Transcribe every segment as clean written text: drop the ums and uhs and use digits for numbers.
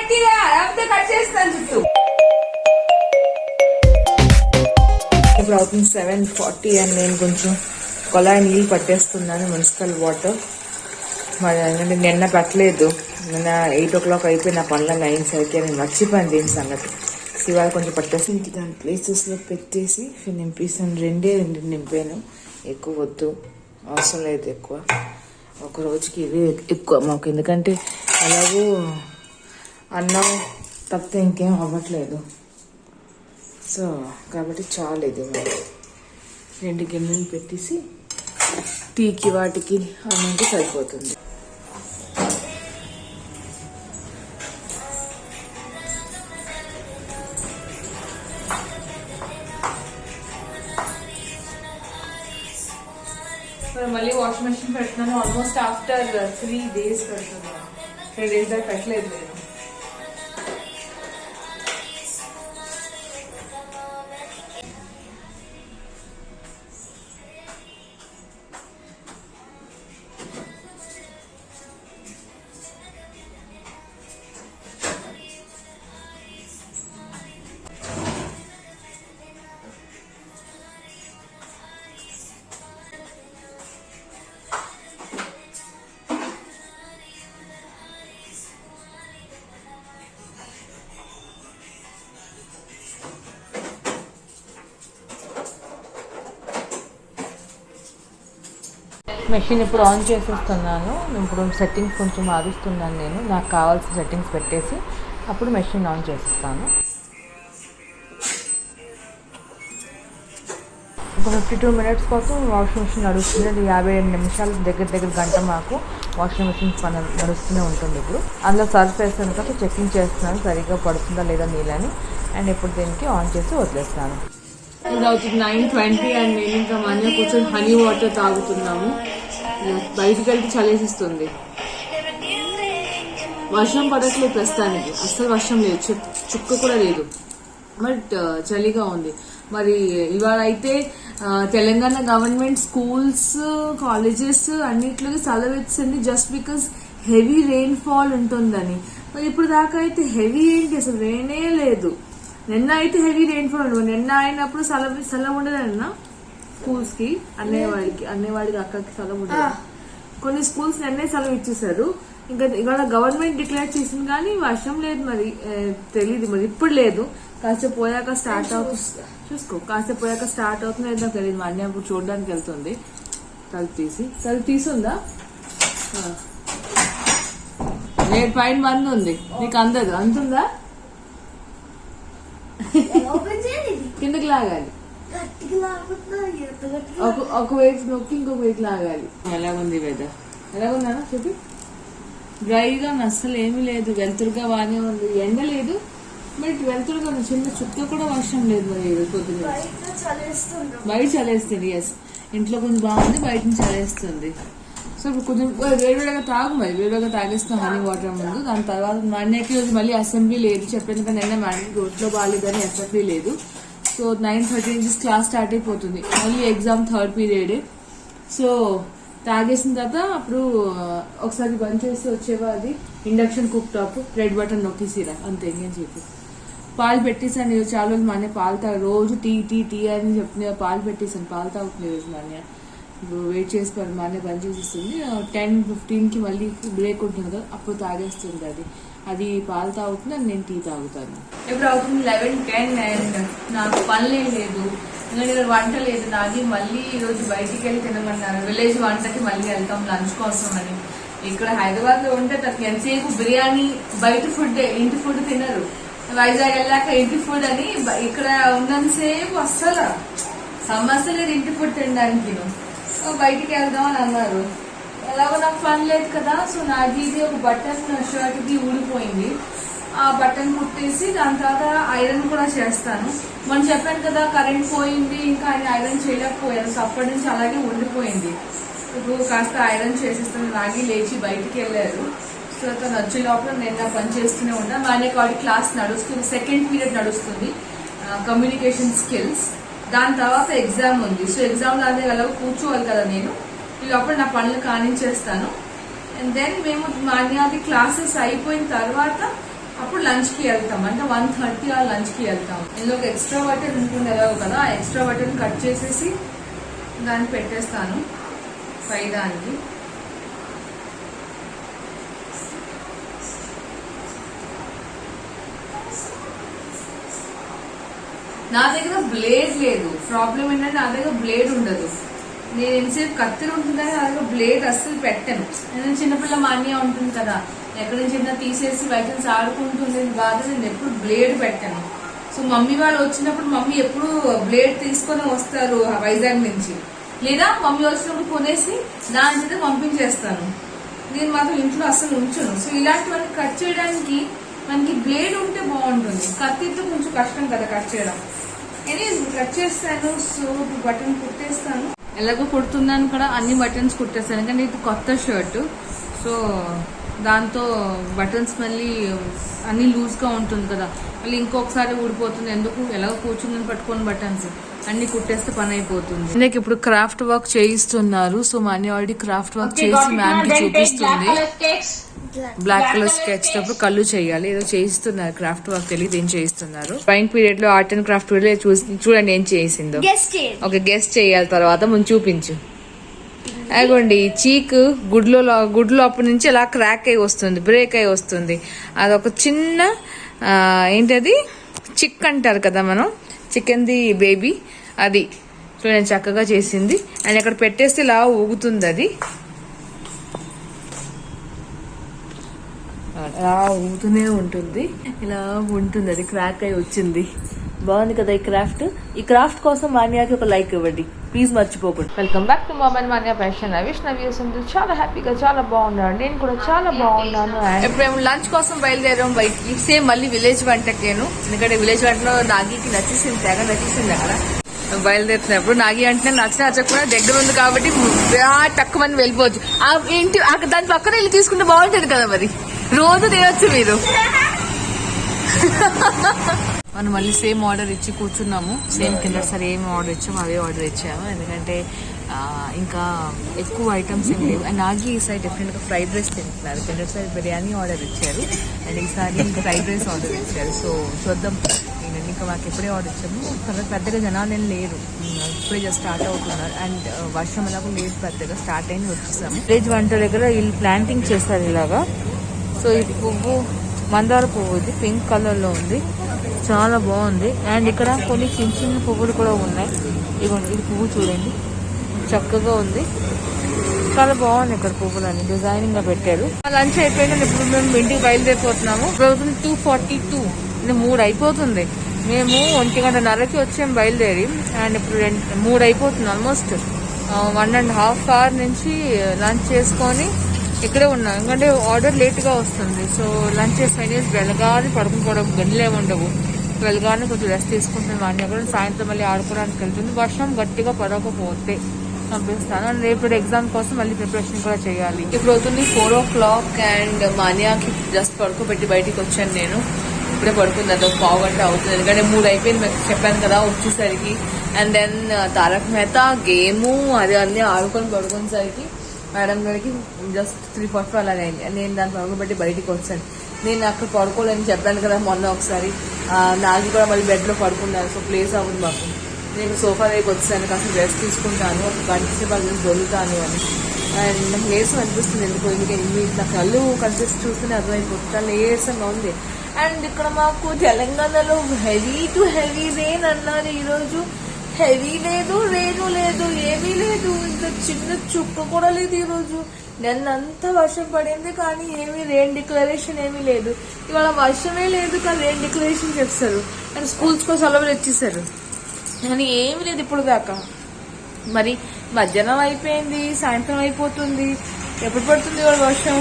Cut చేస్తాను చుట్టూ. ఇప్పుడు అవుతుంది 7:40 అని నేను కొంచెం కొలాయి నీళ్ళు పట్టేస్తున్నాను, మున్సిపల్ వాటర్. మరి ఎందుకంటే నిన్న పెట్టలేదు, నిన్న 8 o'clock అయిపోయి నా పనులను అయ్యేసరికి నేను మర్చిపోయాను దీని సంగతి. ఇవాళ కొంచెం పట్టేసి ఇంటి దాని ప్లేసెస్లో పెట్టేసి నింపేసాను. రెండు నింపాను, ఎక్కువ వద్దు, అవసరం లేదు ఎక్కువ. ఒక రోజుకి ఇవి ఎక్కువ మాకు, ఎందుకంటే అలాగూ అన్నం తప్పితే ఇంకేం అవ్వట్లేదు. సో కాబట్టి చాలు ఇది. మరి 2 గిన్నెలు పెట్టేసి టీకి వాటికి అన్నంకి సరిపోతుంది. మళ్ళీ వాషింగ్ మెషిన్ పెడుతున్నాను. ఆల్మోస్ట్ ఆఫ్టర్ 3 days పెడుతున్నాను. 3 days దాకా పెట్టలేదు నేను. మెషిన్ ఇప్పుడు ఆన్ చేసేస్తున్నాను. ఇప్పుడు సెట్టింగ్స్ కొంచెం మారుస్తున్నాను నేను, నాకు కావాల్సిన సెట్టింగ్స్ పెట్టేసి అప్పుడు మెషిన్ ఆన్ చేసేస్తాను. ఒక 52 minutes కోసం వాషింగ్ మెషిన్ నడుస్తుంది. 52 నిమిషాలు దగ్గర గంట మాకు వాషింగ్ మెషిన్ పని నడుస్తూనే ఉంటుంది. ఇప్పుడు అందులో సర్ఫ్ వేసిన తర్వాత చెకింగ్ చేస్తున్నాను సరిగ్గా పడుతుందా లేదా నీళ్ళని. అండ్ ఇప్పుడు దీనికి ఆన్ చేసి వదిలేస్తాను. ఇప్పుడు అవుతుంది 9:20 అండ్ నేను ఇంకా మన కూర్చొని హనీ వాటర్ తాగుతున్నాము. బయటికి వెళ్తే చలేసిస్తుంది. వర్షం పడట్లేదు ప్రస్తుతానికి, అస్సలు వర్షం లేదు, చుక్క కూడా లేదు, బట్ చలిగా ఉంది. మరి ఇవాళ అయితే తెలంగాణ గవర్నమెంట్ స్కూల్స్, కాలేజెస్ అన్నిట్లోకి సెలవు ఇచ్చింది just because heavy rain fall ఉంటుందని. మరి ఇప్పుడు దాకా అయితే హెవీ ఏంటి, అసలు రెయినే లేదు. నిన్న అయితే హెవీ రెయిన్ ఫాల్ ఉండదు. నిన్న అయినప్పుడు సెలవు ఉండదన్నా స్కూల్స్ కి, అన్నేవాడికి అక్కడికి సెలవు ఉండదు. కొన్ని స్కూల్స్ నిన్నే సెలవు ఇచ్చేసారు. ఇంకా ఇవాళ గవర్నమెంట్ డిక్లేర్ చేసింది కానీ వర్షం లేదు. మరి తెలీదు, మరి ఇప్పుడు లేదు, కాసేపు పోయాక స్టార్ట్ అవుతుంది. చూసుకో, కాసేపు పోయాక స్టార్ట్ అవుతుంది లేదో తెలియదు. మా అన్నయ్య ఇప్పుడు చూడడానికి వెళ్తుంది. తలుపు తీసుందా? రేపు పైన బంద్ ఉంది, నీకు అందదు. అంతుందా? కిందకి లాగాలి, ఒకవైపు నొక్కి ఇంకొక వైపు లాగాలి. ఎలాగుంది వెదర్? ఎలాగుందా చెప్పి? డ్రైగా అస్సలు ఏమీ లేదు, వెలుతురుగా బాగానే ఉంది. ఎండ లేదు, బట్ వెలుతురుగా చిన్న చుక్క కూడా వర్షం లేదు. మరి పొద్దున్న బయట చలేస్తుంది. ఎస్, ఇంట్లో కొంచెం బాగుంది, బయట నుంచి చలేస్తుంది. సో ఇప్పుడు కొంచెం వేడివేడిగా తాగు, మరి వేడివేడిగా తాగేస్తాం హనీ వాటర్ ముందు. దాని తర్వాత మా అన్నయ్యకి రోజు మళ్ళీ అసెంబ్లీ లేదు, చెప్పాను కానీ నిన్న మా అన్నయ్యకి రోడ్లో బాగాలేదని అసెంబ్లీ లేదు. సో 9:30 నుంచి క్లాస్ స్టార్ట్ అయిపోతుంది. మళ్ళీ ఎగ్జామ్ 3rd period. సో తాగేసిన తర్వాత అప్పుడు ఒకసారి బంద్ చేసి వచ్చేవా, అది induction cook top, red button నొక్కేసిరా, అంతే. ఇంకేం చెప్పి పాలు పెట్టేసాను. చాలా రోజులు మా అన్నయ్య పాలు రోజు టీ టీ టీ అని చెప్తున్నా, పాలు పెట్టేసాను, పాలు తాగుతుంది రోజు మా అన్నయ్య. ఇప్పుడు వెయిట్ చేసి మా అన్నయ్య బంద్ చేసేస్తుంది. 10:15కి మళ్ళీ బ్రేక్ ఉంటుంది కదా, అప్పుడు తాగేస్తుంది. అది పాలు తాగుతుంది, అది నేను టీ తాగుతాను. ఇప్పుడు అవుతుంది 11:10 అండ్ నాకు పనులేం లేదు, ఎందుకంటే వంట లేదు నాది. మళ్ళీ ఈరోజు బయటికి వెళ్ళి తినమన్నారు, విలేజ్ వంటకి మళ్ళీ వెళ్తాం లంచ్ కోసం అని. ఇక్కడ హైదరాబాద్ లో ఉంటే తనకి ఎంతసేపు బిర్యానీ, బయట ఫుడ్, ఇంటి ఫుడ్ తినరు. వైజాగ్ వెళ్ళాక ఇంటి ఫుడ్ అని, ఇక్కడ ఉన్నంతసేపు అస్సలు సమస్య లేదు ఇంటి ఫుడ్ తినడానికి. బయటికి వెళ్దాం అని అన్నారు. ఎలాగో నాకు పని లేదు కదా, సో నాది ఇది ఒక బటన్ షర్ట్ ది ఊడిపోయింది. ఆ బటన్ కుట్టేసి దాని తర్వాత ఐరన్ కూడా చేస్తాను. మనం చెప్పాను కదా కరెంట్ పోయింది, ఇంకా ఆయన ఐరన్ చేయలేకపోయాను. సో అప్పటి నుంచి అలాగే ఉండిపోయింది. ఇప్పుడు కాస్త ఐరన్ చేసేస్తాను. నాగి లేచి బయటికి వెళ్ళారు. సో తను వచ్చే లోపల నేను నా పని చేస్తూనే ఉన్నా. మానే వాడి క్లాస్ నడుస్తుంది, 2nd period నడుస్తుంది, కమ్యూనికేషన్ స్కిల్స్. దాని తర్వాత ఎగ్జామ్ ఉంది. సో ఎగ్జామ్ దాని ఎలాగో కూర్చోవాలి కదా నేను. ఈ లోపల నా పనులు కానించేస్తాను. అండ్ దెన్ మేము మాన్యాది క్లాసెస్ అయిపోయిన తర్వాత అప్పుడు అప్పుడు లంచ్ కి వెళ్తాం, అంటే 1:30 ఆ లంచ్ కి వెళ్తాం. ఇందులో ఒక ఎక్స్ట్రా బటన్ ఉంటుంది ఎలాగో కదా, ఆ ఎక్స్ట్రా బటన్ కట్ చేసేసి దాన్ని పెట్టేస్తాను పై దానికి. నా దగ్గర బ్లేడ్ లేదు, ప్రాబ్లం ఏంటంటే నా దగ్గర బ్లేడ్ ఉండదు. నేను ఎంతసేపు కత్తిరి ఉంటుందని నా దగ్గర బ్లేడ్ అస్సలు పెట్టాను. నేను చిన్నపిల్ల మాన్య ఉంటుంది కదా, ఎక్కడి నుంచి తీసేసి బయట నుంచి ఆడుకుంటుంది బాధ, నేను ఎప్పుడు బ్లేడ్ పెట్టాను. సో మమ్మీ వాళ్ళు వచ్చినప్పుడు మమ్మీ ఎప్పుడు బ్లేడ్ తీసుకొని వస్తారు వైజాగ్ నుంచి, లేదా మమ్మీ వచ్చినప్పుడు కొనేసి దాని మీద పంపించేస్తాను. నేను మాత్రం ఇంట్లో అస్సలు ఉంచను. సో ఇలాంటివన్నీ కట్ చేయడానికి మనకి బ్లేడ్ ఉంటే బాగుంటుంది, కత్తితో కొంచెం కష్టం కదా కట్ చేయడం. కట్ చేస్తాను. సో బటన్ కుట్టేస్తాను, ఎలాగో కుడుతున్నాను కూడా, అన్ని బటన్స్ కుట్టేస్తాను. ఎందుకంటే ఇది కొత్త షర్ట్, సో దాంతో బటన్స్ మళ్ళీ అన్ని లూజ్గా ఉంటుంది కదా, మళ్ళీ ఇంకొకసారి ఊడిపోతుంది ఎందుకు, ఎలాగో కూర్చుని పట్టుకొని బటన్స్ అన్ని కుట్టేస్తే పని అయిపోతుంది. నాకు ఇప్పుడు క్రాఫ్ట్ వర్క్ చేయిస్తున్నారు. సో మా అన్ని ఆల్రెడీ క్రాఫ్ట్ వర్క్ చేసి మ్యామ్ కి చూపిస్తుంది. బ్లాక్ కలర్ స్కెచ్ తప్పుడు కళ్ళు చేయాలి, ఏదో చేయిస్తున్నారు క్రాఫ్ట్ వర్క్, తెలియదు ఏం చేయిస్తున్నారు. డ్రాయింగ్ పీరియడ్ లో ఆర్ట్ అండ్ క్రాఫ్ట్ పీరియడ్ చూడండి ఏం చేసిందో. ఓకే గెస్ట్ చేయాలి, తర్వాత ముందు చూపించు. అగోండి చీక్ గుడ్లో అప్పటి నుంచి అలా క్రాక్ అయి వస్తుంది, బ్రేక్ అయి వస్తుంది. అదొక చిన్న ఏంటది చిక్ అంటారు కదా మనం, చికెన్ ది బేబీ, అది చూడండి చక్కగా చేసింది. అండ్ అక్కడ పెట్టేస్తే ఇలా ఊగుతుంది, అది అలా ఊగుతూనే ఉంటుంది, ఇలా ఉంటుంది. అది క్రాక్ అయి వచ్చింది, బాగుంది కదా ఈ క్రాఫ్ట్ కోసం మాన్యాకి ఒక లైక్ ఇవ్వండి ప్లీజ్, మర్చిపోకండి. Welcome back to మామన్ Manya fashion. Vaishnavi చాలా హ్యాపీగా చాలా బాగున్నాను, నేను కూడా చాలా బాగున్నాను. ఇప్పుడు మేము లంచ్ కోసం బయలుదేరాం బయటికి, సేమ్ మళ్ళీ విలేజ్ వంటకేను, ఎందుకంటే విలేజ్ వంటలో నాగికి నచ్చేసింది, తెగ నచ్చేసింది అక్కడ. బయలుదేరుతున్నప్పుడు నాగి అంటే నచ్చకుండా దగ్గర ఉంది కాబట్టి తక్కువ మంది వెళ్ళిపోవచ్చు. ఏంటి అక్కడ దాని పక్కన వెళ్ళి తీసుకుంటే బాగుంటుంది కదా, మరి రోజు తినొచ్చు మీరు. మనం మళ్ళీ సేమ్ ఆర్డర్ ఇచ్చి కూర్చున్నాము, సేమ్ కింద సరే ఏం ఆర్డర్ ఇచ్చాము అవే ఆర్డర్ ఇచ్చాము, ఎందుకంటే ఇంకా ఎక్కువ ఐటమ్స్ ఏం లేవు. అండ్ నాగి ఈసారి డెఫినెట్గా ఫ్రైడ్ రైస్ తింటున్నారు, కింద సైడ్ బిర్యానీ ఆర్డర్ ఇచ్చారు అండ్ ఈసారి ఫ్రైడ్ రైస్ ఆర్డర్ ఇచ్చారు. సో చూద్దాం, ఇంకా మాకు ఎప్పుడే ఆర్డర్ ఇచ్చాము, పెద్దగా జనాలు ఏం లేరు, ఇప్పుడే జస్ట్ స్టార్ట్ అవుతున్నారు. అండ్ వర్షం ఎలాగో లేదు, పెద్దగా స్టార్ట్ అయింది వచ్చేసాము. విలేజ్ వంట దగ్గర వీళ్ళు ప్లాంటింగ్ చేస్తారు ఇలాగా. సో ఇది పువ్వు మందార పువ్వు, ఇది పింక్ కలర్లో ఉంది, చాలా బాగుంది. అండ్ ఇక్కడ కొన్ని చిన్న చిన్న పువ్వులు కూడా ఉన్నాయి, ఇదిగోండి ఇది పువ్వు చూడండి చక్కగా ఉంది, చాలా బాగుంది. ఇక్కడ పువ్వులని డిజైనింగ్ గా పెట్టారు. లంచ్ అయిపోయింది, ఇప్పుడు మేము ఇంటికి బయలుదేరిపోతున్నాము. ఇప్పుడు 2:42, 3 అయిపోతుంది. మేము 1:30కి వచ్చాము బయలుదేరి, అండ్ ఇప్పుడు 3 అయిపోతుంది. ఆల్మోస్ట్ 1.5 hour నుంచి లంచ్ చేసుకొని ఇక్కడే ఉన్నాం, ఎందుకంటే ఆర్డర్ లేట్గా వస్తుంది. సో లంచ్ చేసి ఫైనల్స్ వెళ్ళగానే పడుకుని గనిలే ఉండవు, వెళ్ళగానే కొంచెం రెస్ట్ తీసుకుంటాను. వాడిని కూడా సాయంత్రం మళ్ళీ ఆడుకోవడానికి వెళ్తుంది. వర్షం గట్టిగా పడకపోతే పంపిస్తాను. అండ్ రేపు ఎగ్జామ్ కోసం మళ్ళీ ప్రిపరేషన్ కూడా చేయాలి. ఇప్పుడు అవుతుంది 4 o'clock అండ్ మాన్యాకి జస్ట్ పడుకోబెట్టి బయటికి వచ్చాను నేను. ఇప్పుడే పడుకుంది, అదొక 1/4 గంట అవుతుంది, ఎందుకంటే 3 అయిపోయింది చెప్పాను కదా వచ్చేసరికి. And then Taarak Mehta game అది అన్నీ ఆడుకొని పడుకునేసరికి మేడం గారికి జస్ట్ 3:45 అలా అయింది. నేను దాన్ని పడుకోబెట్టి బయటికి వచ్చాను. నేను అక్కడ పడుకోలేని చెప్పాను కదా మొన్న ఒకసారి, నాగి కూడా మళ్ళీ బెడ్లో పడుకున్నాను. సో ప్లేస్ అవ్వదు మాకు, నేను సోఫా దగ్గరికి వచ్చాను, కాస్త రెస్ట్ తీసుకుంటాను, ఒక గంట సేపు అది దొరుకుతాను అని. అండ్ నాకు లేసం అనిపిస్తుంది ఎందుకు, ఎందుకంటే ఇట్లా కళ్ళు కనిపిస్తే చూస్తూనే అర్థమైపోతుంది, చాలా లేసంగా ఉంది. అండ్ ఇక్కడ మాకు తెలంగాణలో హెవీ టు హెవీ రెయిన్ అన్నారు ఈరోజు. హెవీ లేదు, రేను లేదు, ఏమీ లేదు, ఇంకా చిన్న చుక్క కూడా లేదు ఈరోజు. నిన్నంతా వర్షం పడింది కానీ ఏమీ రెయిన్ డిక్లరేషన్ ఏమీ లేదు. ఇవాళ వర్షమే లేదు కానీ రెయిన్ డిక్లరేషన్ చేస్తారు, అండ్ స్కూల్స్ కోసం సెలవులు ఇచ్చేసారు, కానీ ఏమీ లేదు ఇప్పుడు దాకా. మరి మధ్యాహ్నం అయిపోయింది, సాయంత్రం అయిపోతుంది, ఎప్పుడు పడుతుంది ఇవాళ వర్షం?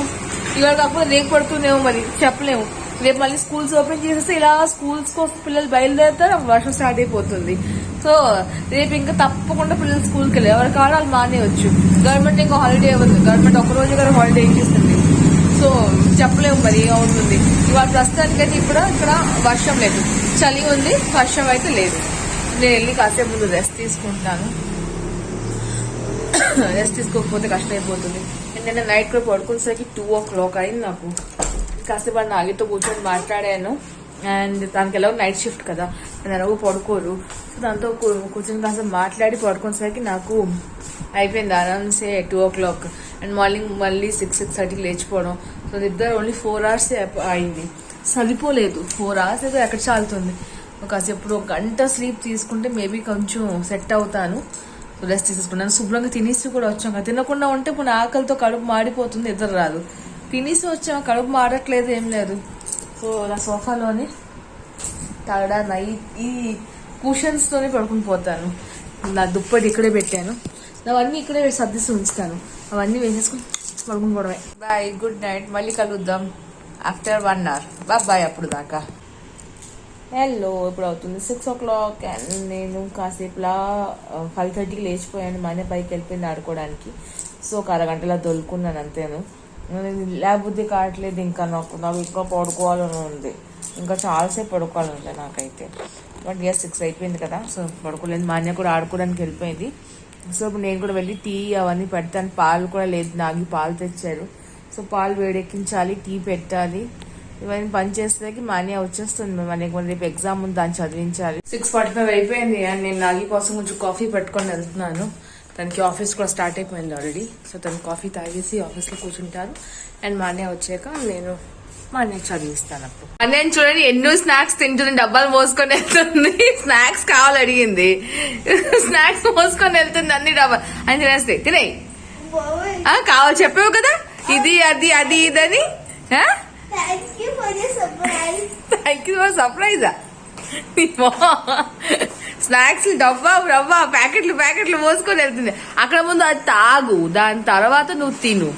ఇవాళ కాకపోతే రేపు పడుతుందేమో, మరి చెప్పలేము. రేపు మళ్ళీ స్కూల్స్ ఓపెన్ చేసేస్తే ఇలా స్కూల్స్ కోసం పిల్లలు బయలుదేరుతారు, వర్షం స్టార్ట్ అయిపోతుంది. సో రేపు ఇంకా తప్పకుండా పిల్లలు స్కూల్కి వెళ్ళి ఎవరి కావాలి వాళ్ళు మానేయచ్చు. గవర్నమెంట్ ఇంకా హాలిడే ఇవ్వదు, గవర్నమెంట్ ఒకరోజు గారు హాలిడే ఇచ్చేస్తుంది. సో చెప్పలేము మరి ఏమవుతుంది. ఇవాళ ప్రస్తుతానికైతే ఇప్పుడు ఇక్కడ వర్షం లేదు, చలి ఉంది, వర్షం అయితే లేదు. నేను వెళ్ళి కాసేపు ముందు రెస్ట్ తీసుకుంటాను, రెస్ట్ తీసుకోకపోతే కష్టం అయిపోతుంది. ఎందుకంటే నైట్ కూడా పడుకునేసరికి 2 o'clock అయింది నాకు. కాసేపు నాగితో కూర్చొని మాట్లాడాను. అండ్ తనకి ఎలా నైట్ షిఫ్ట్ కదా, నేను ఎలాగో పడుకోరు. సో దాంతో కూర్చొని కాసేపు మాట్లాడి పడుకునేసరికి నాకు అయిపోయింది ఆరామ్సే 2 o'clock. అండ్ మార్నింగ్ మళ్ళీ 6-6:30కి లేచిపోవడం. సో నిద్ర ఓన్లీ 4 hours అయింది. సరిపోలేదు. 4 hours అయితే ఎక్కడ చాలుతుంది. కాసేపు 1 గంట స్లీప్ తీసుకుంటే మేబీ కొంచెం సెట్ అవుతాను. రెస్ట్ తీసుకుంటాను. శుభ్రంగా తినేసి కూడా వచ్చాం. తినకుండా ఉంటే ఇప్పుడు ఆకలితో కడుపు మాడిపోతుంది, నిద్ర రాదు. తినేసి వచ్చాం, కడుపు మాడట్లేదు, ఏం లేదు. సో నా సోఫాలోనే తాగడా ఈ కుషన్స్ తోనే పడుకుని పోతాను. నా దుప్పటి ఇక్కడే పెట్టాను, అవన్నీ ఇక్కడే సర్దిసి ఉంచుతాను. అవన్నీ వేసేసుకుని పడుకుని పోవడమే. Bye, good night. మళ్ళీ కలుద్దాం ఆఫ్టర్ 1 hour. బాయ్ అప్పుడు దాకా. హలో, ఇప్పుడు అవుతుంది 6 o'clock. అండ్ నేను కాసేపులా 5:30కి లేచిపోయాను. మా అన్న పైకి వెళ్ళిపోయింది ఆడుకోవడానికి. సో ఒక అరగంటలా దొరుకున్నాను అంతేను. లేకపోతే కావట్లేదు ఇంకా నాకు ఇంకా పడుకోవాలని ఉంది. ఇంకా చాలాసేపు పడుకోవాలని ఉంది నాకైతే. బట్ 6 అయిపోయింది కదా, సో పడుకోలేదు. మా అన్న కూడా ఆడుకోవడానికి వెళ్ళిపోయింది. సో ఇప్పుడు నేను కూడా వెళ్ళి టీ అవన్నీ పెడతాను. పాలు కూడా లేదు, నాగి పాలు తెచ్చారు. సో పాలు వేడెక్కించాలి, టీ పెట్టాలి. ఇవన్నీ పని చేసేసరికి మా అన్నయ్య వచ్చేస్తుంది. మనకి రేపు ఎగ్జామ్ ఉంది, దాన్ని చదివించాలి. 6:45 అయిపోయింది. అండ్ నేను నాగి కోసం కొంచెం కాఫీ పెట్టుకొని వెళ్తున్నాను. తనకి ఆఫీస్ కూడా స్టార్ట్ అయిపోయింది ఆల్రెడీ. సో తను కాఫీ తాగేసి ఆఫీస్లో కూర్చుంటారు. అండ్ మా అన్నయ్య వచ్చాక నేను మా అన్నయ్య చదివిస్తాను. అప్పుడు అన్నయ్య చూడండి ఎన్నో స్నాక్స్ తింటుంది, డబ్బాలు మోసుకొని వెళ్తుంది. స్నాక్స్ కావాలి అడిగింది, స్నాక్స్ మోసుకొని వెళ్తుంది. అన్ని డబ్బాలు అని తినేస్తాయి. తినే కావాలి చెప్పావు కదా, ఇది అది అది ఇదని. థ్యాంక్ యూ ఫర్ సర్ప్రైజా. స్నాక్స్ డబ్బా ప్యాకెట్లు మోసుకొని వెళ్తుంది. అక్కడ ముందు అది తాగు, దాని తర్వాత నువ్వు తిను.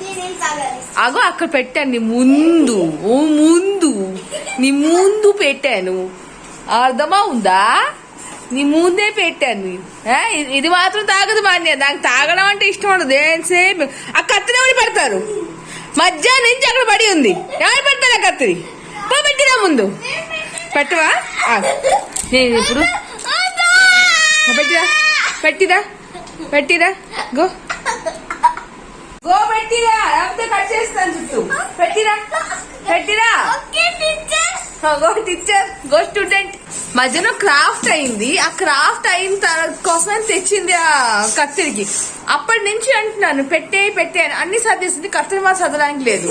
అగో అక్కడ పెట్టాను నీ ముందు పెట్టాను, అర్థమా ఉందా? నీ ముందే పెట్టాను. ఇది మాత్రం తాగదు మా అన్నయ్య. దానికి తాగడం అంటే ఇష్టం ఉండదు. సేమ్ ఆ కత్తిని ఎవరు పెడతారు? మధ్యాహ్నం నుంచి అక్కడ పడి ఉంది, ఎవరు పెడతారా కత్తిరి? పెట్టిరా ముందు, పెట్టవా? నేను ఇప్పుడు పెట్టిరా గో పెట్టిరా, లేకపోతే కట్ చేస్తాను చుట్టూ. పెట్టిరా గో టీచర్, గో స్టూడెంట్. మధ్యలో క్రాఫ్ట్ అయింది. ఆ క్రాఫ్ట్ అయిన కోసం తెచ్చింది ఆ కత్తిరికి. అప్పటి నుంచి అంటున్నాను పెట్టే అని. అన్ని సర్దేసింది, కత్తిరి మాత్రం సర్దడానికి లేదు.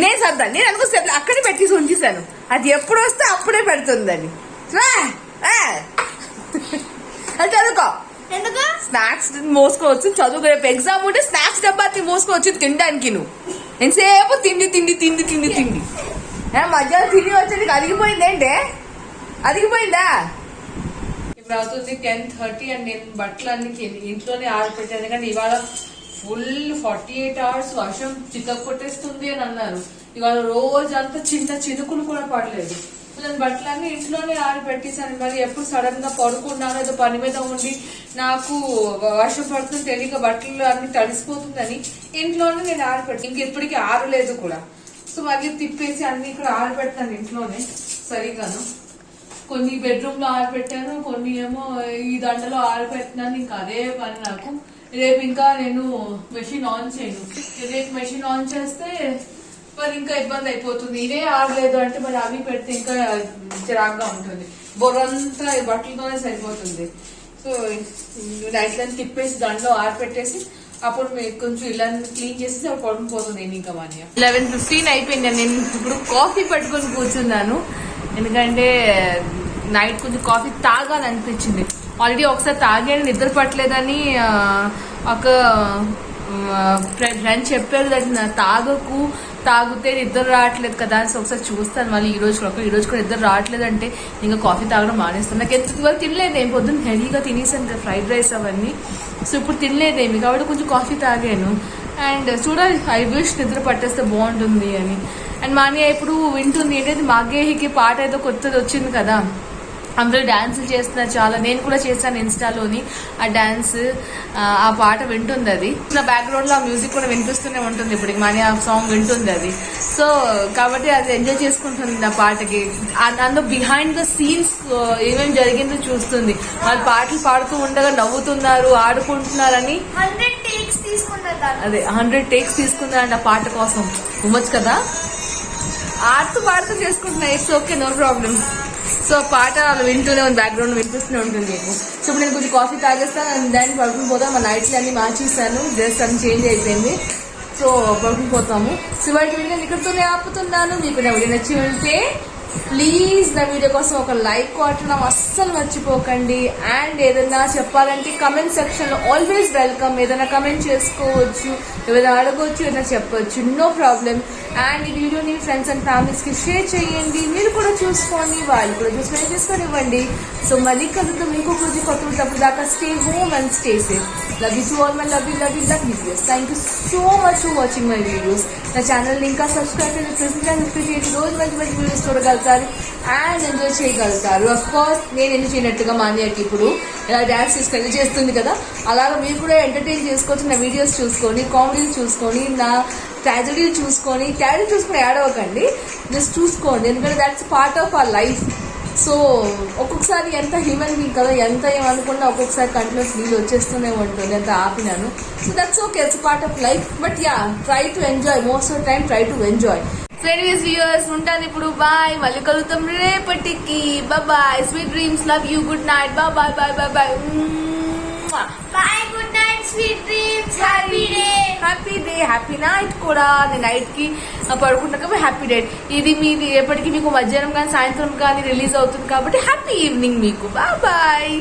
నేను సర్దాను, నేను అనుకో అక్కడే పెట్టేసి ఉంచేసాను. అది ఎప్పుడు వస్తే అప్పుడే పెడుతుంది అని. అది చదువుకో, స్నాక్స్ మోసుకోవచ్చు. చదువుకో, రేపు ఎగ్జామ్ ఉంటే స్నాక్స్ డబ్బా మోసుకోవచ్చు తినడానికి. నువ్వు ఎంతసేపు తిండి మధ్యాహ్నం తిని వచ్చేది అరిగిపోయిందేంటే? అరిగిపోయిందా? ఇప్పుడు అవుతుంది 10:30. అండ్ నేను బట్టలు అన్ని ఇంట్లోనే ఆరిపెట్టాను. ఎందుకంటే ఇవాళ ఫుల్ 48 hours వర్షం చితక కొట్టేస్తుంది అని అన్నారు. ఇవాళ రోజంతా చిన్న చినుకులు కూడా పడలేదు. నేను బట్టలన్నీ ఇంట్లోనే ఆరిపెట్టేసాను. మరి ఎప్పుడు సడన్ గా పడుకున్నాను, ఏదో పని మీద ఉండి నాకు వర్షం పడుతుంది తెలియక బట్టలు అన్ని తడిసిపోతుందని ఇంట్లోనే నేను ఆరిపెట్టి, ఇంక ఇప్పటికీ ఆరలేదు కూడా. సో మళ్ళీ తిప్పేసి అన్ని ఇక్కడ ఆరిపెడతాను ఇంట్లోనే సరిగాను. కొన్ని బెడ్రూమ్ లో ఆరిపెట్టాను, కొన్ని ఏమో ఈ దండలో ఆరిపెట్టినాను. ఇంకా అదే పని నాకు. రేపు ఇంకా నేను మెషిన్ ఆన్ చేయను. రేపు మెషిన్ ఆన్ చేస్తే మరి ఇంకా ఇబ్బంది అయిపోతుంది. ఇదే ఆడలేదు అంటే మరి అవి పెడితే ఇంకా చిరాగ్గా ఉంటుంది. బొర్రంతా బట్టలతోనే సరిపోతుంది. సో నైట్లని తిప్పేసి దండలో ఆరిపెట్టేసి అప్పుడు మీకు కొంచెం ఇలా క్లీన్ చేసేసి అప్పుడు పడుకుపోతుంది. ఇంకా మనీ 11:15 అయిపోయింది. నేను ఇప్పుడు కాఫీ పెట్టుకొని కూర్చున్నాను. ఎందుకంటే నైట్ కొంచెం కాఫీ తాగాలనిపించింది. ఆల్రెడీ ఒకసారి తాగాను, నిద్ర పట్టలేదని ఒక ఫ్రెండ్ చెప్పారు. తాగకు, తాగితే నిద్ర రావట్లేదు కదా అని ఒకసారి చూస్తాను. మళ్ళీ ఈ రోజు కూడా నిద్ర రావట్లేదు అంటే ఇంకా కాఫీ తాగడం మానేస్తాను. నాకు ఎందుకు ఇవాళ తినలేదేమి, పొద్దున్న హెవీగా తినేసాను కదా ఫ్రైడ్ రైస్ అవన్నీ. సో ఇప్పుడు తినలేదేమి కాబట్టి కొంచెం కాఫీ తాగాను. అండ్ చూడాలి, ఐ విష్ నిద్ర పట్టేస్తే బాగుంటుంది అని. అండ్ మాన్య ఇప్పుడు వింటుంది ఏంటంటే మాగేహికి పాట ఏదో కొత్తది వచ్చింది కదా, అందరూ డాన్సులు చేస్తున్నారు చాలా. నేను కూడా చేశాను ఇన్స్టాలోని ఆ డాన్స్. ఆ పాట వింటుంది. అది నా బ్యాక్గ్రౌండ్ లో ఆ మ్యూజిక్ కూడా వినిపిస్తూనే ఉంటుంది. ఇప్పుడు మనీ ఆ సాంగ్ వింటుంది అది. సో కాబట్టి అది ఎంజాయ్ చేసుకుంటుంది ఆ పాటకి. అందులో బిహైండ్ ద సీన్స్ ఏమేమి జరిగిందో చూస్తుంది. వాళ్ళు పాటలు పాడుతూ ఉండగా నవ్వుతున్నారు, ఆడుకుంటున్నారని 100 takes తీసుకున్నారంట ఆ పాట కోసం. ఉమ్మచ్చు కదా. ఆడుతూ పాడుతూ చేసుకుంటున్నా. It's okay, no problem. So పాట వింటూనే ఉంది, బ్యాక్గ్రౌండ్ వినిపిస్తూనే ఉంటుంది మీకు. సో ఇప్పుడు నేను కొంచెం కాఫీ తాగేస్తాను అండ్ దాన్ని పడుకుని పోతాం. మా నైట్లు అన్ని మార్చేస్తాను, డ్రెస్ అన్ని చేంజ్ అయిపోయింది. సో పడుకుని పోతాము. సో వాటి వీడియో ఇక్కడితోనే ఆపుతున్నాను. మీకు నా వీడియో నచ్చి ఉంటే ప్లీజ్ నా వీడియో కోసం ఒక లైక్ కొట్టడం అస్సలు మర్చిపోకండి. అండ్ ఏదైనా చెప్పాలంటే కమెంట్ సెక్షన్లో ఆల్వేస్ వెల్కమ్. ఏదైనా కమెంట్ చేసుకోవచ్చు, ఏదైనా అడగవచ్చు, ఏదైనా చెప్పవచ్చు, నో ప్రాబ్లం. అండ్ ఈ వీడియోని ఫ్రెండ్స్ అండ్ ఫ్యామిలీస్కి షేర్ చేయండి. మీరు కూడా చూసుకోండి, వాళ్ళు కూడా చూసుకొని తీసుకొనివ్వండి. సో మళ్ళీ కలుద్దాం ఇంకొక రోజు కొత్త. అప్పుడు దాకా stay home and stay safe. Love you to all my love videos. Thank you so much for watching my videos. నా ఛానల్ని ఇంకా సబ్స్క్రైబ్ చేయండి. రోజు మంచి మంచి వీడియోస్ చూడగలుగుతారు అండ్ ఎంజాయ్ చేయగలుగుతారు. అఫ్ కోర్స్ నేను ఎంజాయ్ చేయనట్టుగా మాన్యాకి ఇప్పుడు ఇలా డ్యాన్స్ చేసుకొని చేస్తుంది కదా, అలాగా మీరు కూడా ఎంటర్టైన్ చేసుకోవచ్చు. నా వీడియోస్ చూసుకొని, కామెడీలు చూసుకొని, నా ట్రాజడీలు చూసుకొని ఏడవకండి, జస్ట్ చూసుకోండి. ఎందుకంటే that's part of our life. So ఒక్కొక్కసారి ఎంత హ్యూమన్ బీయింగ్ కదా, ఎంత ఏమనుకున్నా ఒక్కొక్కసారి కంటిన్యూస్ నీళ్ళు వచ్చేస్తూనే ఉంటుంది, ఎంత ఆపినాను. So that's okay, it's part of life. But yeah, try to enjoy, most of time try to enjoy. So anyways viewers, ఉంటాను ఇప్పుడు. బాయ్, మళ్ళీ కలుగుతాం రేపటికి. Bye, sweet dreams, love you, good night, bye bye bye bye bye bye, good night, sweet dreams, happy day, happy day, happy night కూడా. నేను night కి పడుకుంటా కాబట్టి హ్యాపీ డే. ఇది మీది ఎప్పటికీ మీకు మధ్యాహ్నం కానీ సాయంత్రం కానీ రిలీజ్ అవుతుంది కాబట్టి హ్యాపీ ఈవినింగ్ మీకు. Bye bye.